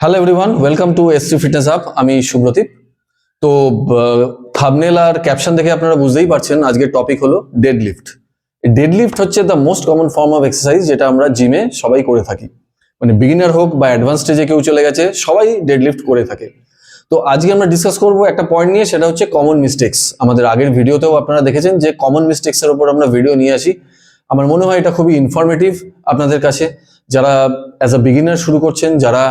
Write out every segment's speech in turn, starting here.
Hello everyone, welcome to এস3 fitness hub. আমি সুব্রতীপ। তো থাম্বনেল আর ক্যাপশন দেখে আপনারা বুঝতেই পারছেন আজকের টপিক হলো ডেডলিফট। ডেডলিফট হচ্ছে the most common form of exercise, যেটা আমরা জিমে সবাই করে থাকি। মানে বিগিনার হোক বা অ্যাডভান্স স্টেজে কেউ চলে গেছে, সবাই ডেডলিফট করে থাকে। তো আজকে আমরা ডিসকাস করব একটা পয়েন্ট নিয়ে, সেটা হচ্ছে কমন মিস্টেক্স। আমাদের আগের ভিডিওতেও আপনারা দেখেছেন যে কমন মিস্টেক্সের উপর আমরা ভিডিও নিয়ে আসি। আমার মনে হয় এটা খুবই ইনফরমেটিভ আপনাদের কাছে, যারা অ্যাজ আ বিগিনার শুরু করছেন, যারা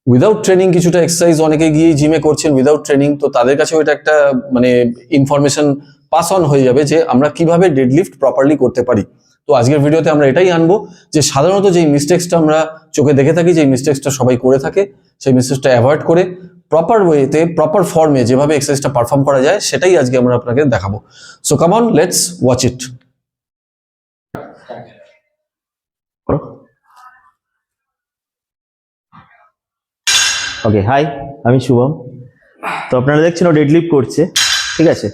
উইদাউট ট্রেনিং কিছুটা এক্সারসাইজ অনেকে গিয়ে জিমে করছেন উইদাউট ট্রেনিং, তো তাদের কাছেও এটা একটা মানে ইনফরমেশন পাস অন হয়ে যাবে যে আমরা কিভাবে ডেডলিফট প্রপারলি করতে পারি। তো আজকের ভিডিওতে আমরা এটাই আনবো যে সাধারণত যেই মিস্টেক্সটা আমরা চোখে দেখে থাকি, যেই মিস্টেক্সটা সবাই করে থাকে, সেই মিস্টেক্সটা অ্যাভয়েড করে প্রপার ওয়েতে, প্রপার ফর্মে যেভাবে এক্সারসাইজটা পারফর্ম করা যায়, সেটাই আজকে আমরা আপনাকে দেখাবো। So come on, let's watch it. Okay, hi, আমি শুভম। তো আপনারা দেখছেন ও ডেডলিফট করছে, ঠিক আছে?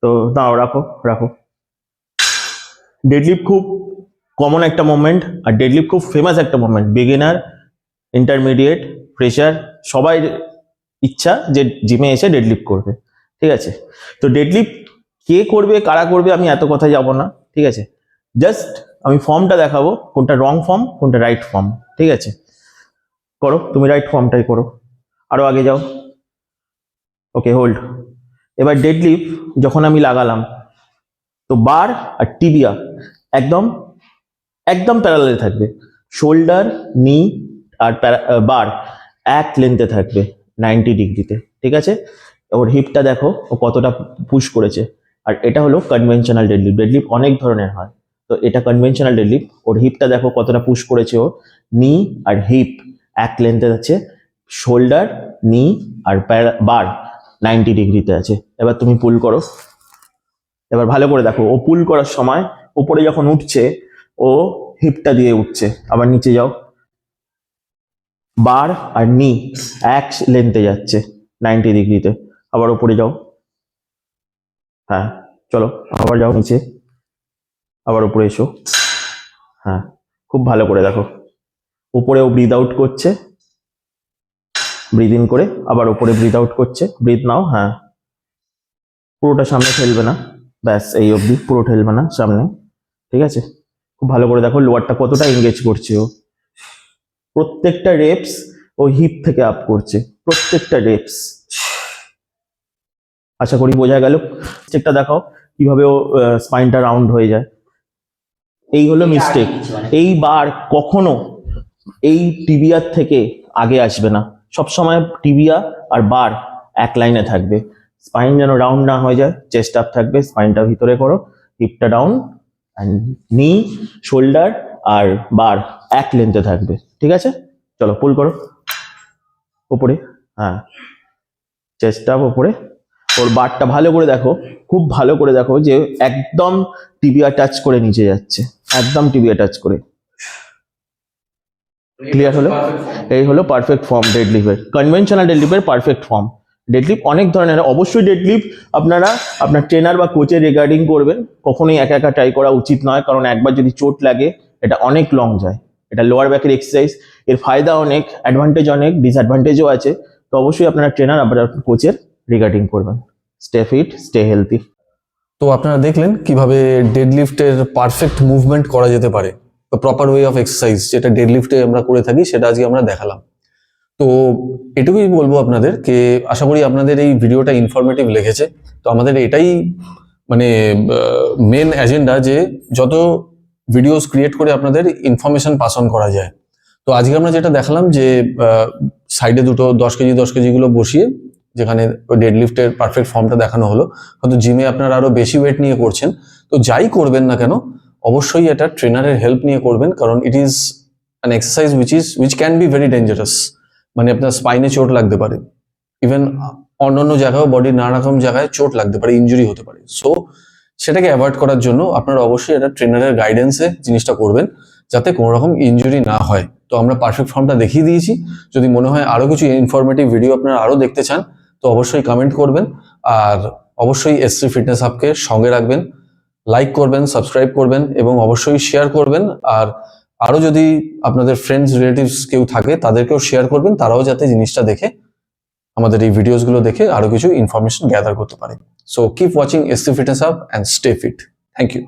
তো দাঁড়াও, রাখো রাখো। ডেডলিফট খুব কমন একটা মুভমেন্ট, আর ডেডলিফট খুব ফেমাস একটা মুভমেন্ট। বিগিনার, ইন্টারমিডিয়েট, ফ্রেশার সবাই ইচ্ছা যে জিমে এসে ডেডলিফট করবে, ঠিক আছে? তো ডেডলিফট কে করবে, কারা করবে, আমি এত কথা যাব না, ঠিক আছে? জাস্ট আমি ফর্মটা দেখাবো, কোনটা রং ফর্ম কোনটা রাইট ফর্ম, ঠিক আছে? করো, তুমি রাইট ফর্মটাই করো, আরো আগে যাও। ওকে, হোল্ড। এবার ডেডলিফট যখন আমি লাগালাম, তো বার আর টিবিয়া একদম একদম প্যারালালে থাকবে। শোল্ডার, নি আর বার এক লেন্থে থাকবে 90 ডিগ্রিতে, ঠিক আছে? ওর হিপটা দেখো ও কতটা পুশ করেছে। আর এটা হলো কনভেনশনাল ডেডলিফট। ডেডলিফট অনেক ধরনের হয়, তো এটা কনভেনশনাল ডেডলিফট। ওর হিপটা দেখো কতটা পুশ করেছে ও। নি আর হিপ এক লেন্থে আছে, শোল্ডার, নি আর বার 90 ডিগ্রিতে আছে। এবার তুমি পুল করো। এবার ভালো করে দেখো, ও পুল করার সময় উপরে যখন উঠছে, ও হিপটা দিয়ে উঠছে। আবার নিচে যাও, বার আর নি এক লেন্থে যাচ্ছে 90 ডিগ্রিতে। আবার উপরে যাও, হ্যাঁ চলো, আবার যাও নিচে, আবার উপরে এসো। হ্যাঁ, খুব ভালো করে দেখো, উপরেও ব্রিথ আউট করছে, ব্রিথ ইন করে আবার উপরে ব্রিথ আউট করছে। ব্রিথ নাও, হ্যাঁ, পুরোটা সামনে ঠেলবে না, ব্যাস এই অবধি, পুরো ঠেলবে না সামনে, ঠিক আছে? খুব ভালো করে দেখো লোয়ারটা কতটা এঙ্গেজ করছে ও। প্রত্যেকটা রেপস ও হিপ থেকে আপ করছে, প্রত্যেকটা রেপস। আশা করি বোঝা গেল। চেকটা দেখাও কিভাবে ও স্পাইনটা রাউন্ড হয়ে যায়। এই হলো মিস্টেক। এই বার কখনো এই টিবিয়ার থেকে আগে আসবে না, সবসময় টিবিয়া আর বার এক লাইনে থাকবে। স্পাইন যেন রাউন্ড না হয়ে যায়, চেস্ট আপ থাকবে, স্পাইনটা ভিতরে করো, হিপটা ডাউন, নি, শোল্ডার আর বার এক লেন্থে থাকবে, ঠিক আছে? চলো পুল করো উপরে, হ্যাঁ, চেস্ট আপ উপরে। ওর বারটা ভালো করে দেখো, খুব ভালো করে দেখো যে একদম টিবিয়া টাচ করে নিচে যাচ্ছে, একদম টিবিয়া টাচ করে। ক্লিয়ার হলো? এই হলো পারফেক্ট ফর্ম ডেডলিফটের, কনভেনশনাল ডেডলিফটের পারফেক্ট ফর্ম। ডেডলিফট অনেক ধরনের, অবশ্যই ডেডলিফট আপনারা আপনার ট্রেনার বা কোচের রিগার্ডিং করবেন। কখনোই একা একা ট্রাই করা উচিত নয়, কারণ একবার যদি চোট লাগে এটা অনেক লং যায়। এটা লোয়ার ব্যাকের এক্সারসাইজ, এর ফায়দা অনেক, অ্যাডভান্টেজ অনেক, ডিসঅ্যাডভান্টেজও আছে। তো অবশ্যই আপনারা ট্রেনার আপনার কোচের রিগার্ডিং করবেন। Stay fit, stay healthy. তো আপনারা দেখলেন কিভাবে ডেডলিফটের পারফেক্ট মুভমেন্ট করা যেতে পারে, তো প্রপার ওয়ে অফ এক্সারসাইজ যেটা ডেডলিফটে আমরা করে থাকি, সেটা আজকে আমরা দেখালাম। তো এটুকুই বলবো আপনাদের, কে আশা করি আপনাদের এই ভিডিওটা ইনফরমেটিভ লেগেছে। তো আমাদের এটাই মানে মেন এজেন্ডা, যে যত ভিডিওস ক্রিয়েট করে আপনাদের ইনফরমেশন পাস অন করা যায়। তো আজকে আমরা যেটা দেখালাম যে সাইডে দুটো 10 কেজি 10 কেজিগুলো বসিয়ে, যেখানে ডেডলিফটের পারফেক্ট ফর্মটা দেখানো হলো। হয়তো জিমে আপনারা আরো বেশি ওয়েট নিয়ে করছেন, তো যাই করবেন না কেন অবশ্যই এটা ট্রেনারের হেল্প নিয়ে করবেন, কারণ it is an exercise which can be very dangerous. মানে আপনার স্পাইনে চোট লাগতে পারে, ইভেন অন্যান্য জায়গায়ও, বডির নানা রকম জায়গায় চোট লাগতে পারে, ইনজুরি হতে পারে। সো সেটাকে অ্যাভয়েড করার জন্য আপনারা অবশ্যই এটা ট্রেনারের গাইডেন্সে জিনিসটা করবেন, যাতে কোনো রকম ইনজুরি না হয়। তো আমরা পারফেক্ট ফর্মটা দেখিয়ে দিয়েছি। যদি মনে হয় আরো কিছু ইনফরমেটিভ ভিডিও আপনারা আরো দেখতে চান, তো অবশ্যই কমেন্ট করবেন। আর অবশ্যই এস3 ফিটনেস হাবকে সঙ্গে রাখবেন, লাইক করবেন, সাবস্ক্রাইব করবেন এবং অবশ্যই শেয়ার করবেন। আর আরো যদি আপনাদের ফ্রেন্ডস রিলেটিভস কেউ থাকে তাদেরকেও শেয়ার করবেন, তারাও যাতে জিনিসটা দেখে, আমাদের এই ভিডিওসগুলো দেখে আরো কিছু ইনফরমেশন গ্যাদার করতে পারে। So keep watching SC fitness hub and stay fit. Thank you.